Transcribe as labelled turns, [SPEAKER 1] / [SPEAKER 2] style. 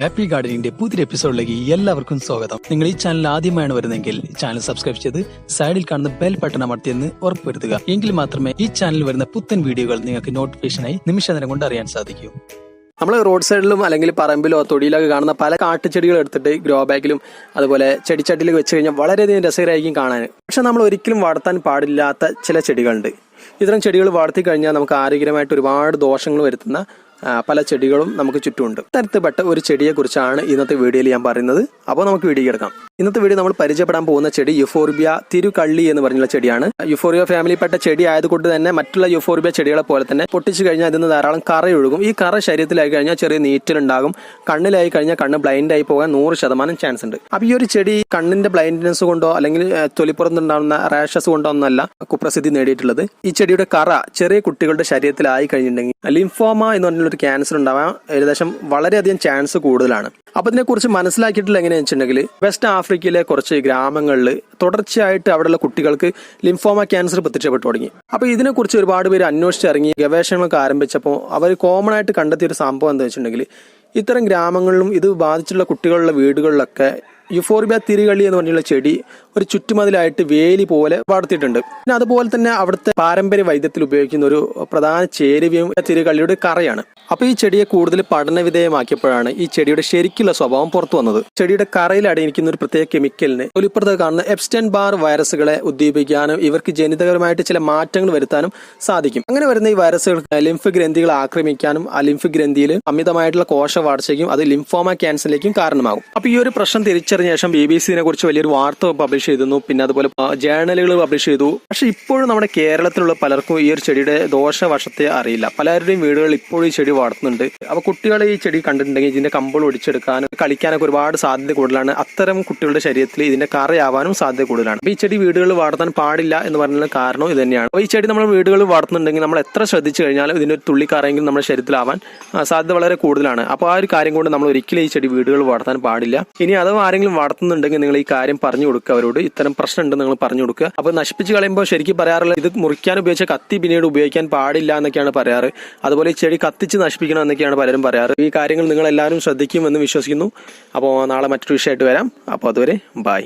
[SPEAKER 1] Happy ഗാർഡനിന്റെ പുതിയ എപ്പിസോഡിലേക്ക് എല്ലാവർക്കും സ്വാഗതം. നിങ്ങൾ ഈ ചാനൽ ആദ്യമായാണ് വരുന്നതെങ്കിൽ ചാനൽ സബ്സ്ക്രൈബ് ചെയ്ത് സൈഡിൽ കാണുന്ന ബെൽ ബട്ടൺ അമർത്തിയെന്ന് ഉറപ്പുവരുത്തുക. എങ്കിൽ മാത്രമേ ഈ ചാനലിൽ വരുന്ന പുത്തൻ വീഡിയോകൾ നിങ്ങൾക്ക് നോട്ടിഫിക്കേഷനായി നിമിഷനേരം കൊണ്ട് അറിയാൻ സാധിക്കൂ.
[SPEAKER 2] നമ്മൾ റോഡ് സൈഡിലും അല്ലെങ്കിൽ പറമ്പിലോ തൊടിയിലൊക്കെ കാണുന്ന പല കാട്ടുചെടികൾ എടുത്തിട്ട് ഗ്രോ ബാഗിലും അതുപോലെ ചെടിച്ചട്ടിയിലൊക്കെ വെച്ച് കഴിഞ്ഞാൽ വളരെയധികം രസകരമായിരിക്കും കാണാൻ. പക്ഷെ നമ്മൾ ഒരിക്കലും വളർത്താൻ പാടില്ലാത്ത ചില ചെടികളുണ്ട്. ഇത്തരം ചെടികൾ വളർത്തി കഴിഞ്ഞാൽ നമുക്ക് ആരോഗ്യപരമായിട്ട് ഒരുപാട് ദോഷങ്ങൾ വരുത്തുന്ന പല ചെടികളും നമുക്ക് ചുറ്റുമുണ്ട്. തരത്തിൽപ്പെട്ട ഒരു ചെടിയെ കുറിച്ചാണ് ഇന്നത്തെ വീഡിയോയിൽ ഞാൻ പറയുന്നത്. അപ്പോൾ നമുക്ക് വീഡിയോ എടുക്കാം. ഇന്നത്തെ വീഡിയോ നമ്മൾ പരിചയപ്പെടാൻ പോകുന്ന ചെടി യുഫോർബിയ തിരുകള്ളി എന്ന് പറഞ്ഞുള്ള ചെടിയാണ്. യുഫോർബിയ ഫാമിലിയിൽപ്പെട്ട ചെടി ആയതുകൊണ്ട് തന്നെ മറ്റുള്ള യുഫോർബിയ ചെടികളെ പോലെ തന്നെ പൊട്ടിച്ചു കഴിഞ്ഞാൽ അതിന് ധാരാളം കറയൊഴുകും. ഈ കറ ശരീരത്തിലായി കഴിഞ്ഞാൽ ചെറിയ നീറ്റലുണ്ടാകും. കണ്ണിലായി കഴിഞ്ഞാൽ കണ്ണ് ബ്ലൈൻഡ് ആയി പോകാൻ 100% ചാൻസ് ഉണ്ട്. അപ്പൊ ഈ ഒരു ചെടി കണ്ണിന്റെ ബ്ലൈൻഡ്നെസ് കൊണ്ടോ അല്ലെങ്കിൽ തൊലിപ്പുറത്തുണ്ടാകുന്ന റാഷസ് കൊണ്ടോ ഒന്നല്ല കുപ്രസിദ്ധി നേടിയിട്ടുള്ളത്. ഈ ചെടിയുടെ കറ ചെറിയ കുട്ടികളുടെ ശരീരത്തിലായി കഴിഞ്ഞിട്ടുണ്ടെങ്കിൽ ലിംഫോമ എന്ന് പറഞ്ഞ ഒരു ക്യാൻസർ ഉണ്ടാവാൻ ഏകദേശം വളരെയധികം ചാൻസ് കൂടുതലാണ്. അപ്പൊ ഇതിനെക്കുറിച്ച് മനസ്സിലാക്കിയിട്ടുള്ള എങ്ങനെയാണെന്ന് വെച്ചിട്ടുണ്ടെങ്കിൽ വെസ്റ്റ് ആഫ്രിക്കയിലെ കുറച്ച് ഗ്രാമങ്ങളിൽ തുടർച്ചയായിട്ട് അവിടെയുള്ള കുട്ടികൾക്ക് ലിംഫോമ ക്യാൻസർ പ്രത്യക്ഷപ്പെട്ടു തുടങ്ങി. അപ്പൊ ഇതിനെക്കുറിച്ച് ഒരുപാട് പേര് അന്വേഷിച്ചിറങ്ങി ഗവേഷണങ്ങളൊക്കെ ആരംഭിച്ചപ്പോൾ അവർ കോമൺ ആയിട്ട് കണ്ടെത്തിയ ഒരു സംഭവം എന്താ വെച്ചിട്ടുണ്ടെങ്കിൽ ഇത്തരം ഗ്രാമങ്ങളിലും ഇത് ബാധിച്ചുള്ള കുട്ടികളുടെ വീടുകളിലൊക്കെ യുഫോർബിയ തിരുകള്ളി എന്ന് പറഞ്ഞുള്ള ചെടി ഒരു ചുറ്റുമതിലായിട്ട് വേലി പോലെ വളർത്തിയിട്ടുണ്ട്. പിന്നെ അതുപോലെ തന്നെ അവിടുത്തെ പാരമ്പര്യ വൈദ്യത്തിൽ ഉപയോഗിക്കുന്ന ഒരു പ്രധാന ചേരുവയും തിരുകള്ളിയുടെ കറയാണ്. അപ്പൊ ഈ ചെടിയെ കൂടുതൽ പഠന വിധേയമാക്കിയപ്പോഴാണ് ഈ ചെടിയുടെ ശരിക്കുള്ള സ്വഭാവം പുറത്തു വന്നത്. ചെടിയുടെ കറയിൽ അടങ്ങിയിരിക്കുന്ന ഒരു പ്രത്യേക കെമിക്കലിന് തൊലിപ്പുറത്ത് കാണുന്ന എപ്സ്റ്റൈൻ ബാർ വൈറസുകളെ ഉദ്ദീപിക്കാനും ഇവർക്ക് ജനിതകപരമായിട്ട് ചില മാറ്റങ്ങൾ വരുത്താനും സാധിക്കും. അങ്ങനെ വരുന്ന ഈ വൈറസുകൾ ലിംഫ് ഗ്രന്ഥികളെ ആക്രമിക്കാനും ആ ലിംഫ് ഗ്രന്ഥിയിൽ അമിതമായിട്ടുള്ള കോശ വളർച്ചയ്ക്കും അത് ലിംഫോമ ക്യാൻസറിലേക്കും കാരണമാകും. അപ്പൊ ഈ ഒരു പ്രശ്നം തിരിച്ചറിഞ്ഞ ശേഷം BBC കുറിച്ച് വലിയൊരു വാർത്ത പബ്ലിഷ് ചെയ്തിരുന്നു. പിന്നെ അതുപോലെ ജേർണലുകൾ പബ്ലിഷ് ചെയ്തു. പക്ഷെ ഇപ്പോഴും നമ്മുടെ കേരളത്തിലുള്ള പലർക്കും ഈ ഒരു ചെടിയുടെ ദോഷവശത്തെ അറിയില്ല. പലരുടെയും വീടുകളിൽ ഇപ്പോഴും ഈ ചെടി വളർത്തുന്നുണ്ട്. അപ്പൊ കുട്ടികളെ ഈ ചെടി കണ്ടിട്ടുണ്ടെങ്കിൽ ഇതിന്റെ കമ്പൾ ഒടിച്ചെടുക്കാനും കളിക്കാനൊക്കെ ഒരുപാട് സാധ്യത കൂടുതലാണ്. അത്തരം കുട്ടികളുടെ ശരീരത്തിൽ ഇതിന്റെ കറയാവാനും സാധ്യത കൂടുതലാണ്. അപ്പൊ ഈ ചെടി വീടുകളിൽ വളർത്താൻ പാടില്ല എന്ന് പറഞ്ഞുള്ള കാരണം ഇത് തന്നെയാണ്. അപ്പൊ ഈ ചെടി നമ്മൾ വീടുകളിൽ വളർത്തുന്നുണ്ടെങ്കിൽ നമ്മൾ എത്ര ശ്രദ്ധിച്ചു കഴിഞ്ഞാലും ഇതിന്റെ ഒരു തുള്ളിക്കറയെങ്കിലും നമ്മുടെ ശരീരത്തിലാവാൻ സാധ്യത വളരെ കൂടുതലാണ്. അപ്പോൾ ആ ഒരു കാര്യം കൊണ്ട് നമ്മൾ ഒരിക്കലും ഈ ചെടി വീടുകളിൽ വളർത്താൻ പാടില്ല. ഇനി അഥവാ ആരെങ്കിലും വളർത്തുന്നുണ്ടെങ്കിൽ നിങ്ങൾ ഈ കാര്യം പറഞ്ഞു കൊടുക്കുക. അവരോട് ഇത്തരം പ്രശ്നം ഉണ്ട് നിങ്ങൾ പറഞ്ഞു കൊടുക്കുക. അപ്പൊ നശിപ്പിച്ച് കളയുമ്പോൾ ശരിക്കും പറയാറുള്ള ഇത് മുറിക്കാൻ ഉപയോഗിച്ച കത്തി പിന്നീട് ഉപയോഗിക്കാൻ പാടില്ല എന്നൊക്കെയാണ് പറയാറ്. അതുപോലെ ഈ ചെടി കത്തിച്ച് നശിപ്പിക്കണം എന്നൊക്കെയാണ് പലരും പറയാറ്. ഈ കാര്യങ്ങൾ നിങ്ങൾ എല്ലാവരും ശ്രദ്ധിക്കുമെന്ന് വിശ്വസിക്കുന്നു. അപ്പോൾ നാളെ മറ്റൊരു വിഷയമായിട്ട് വരാം. അപ്പോൾ അതുവരെ ബൈ.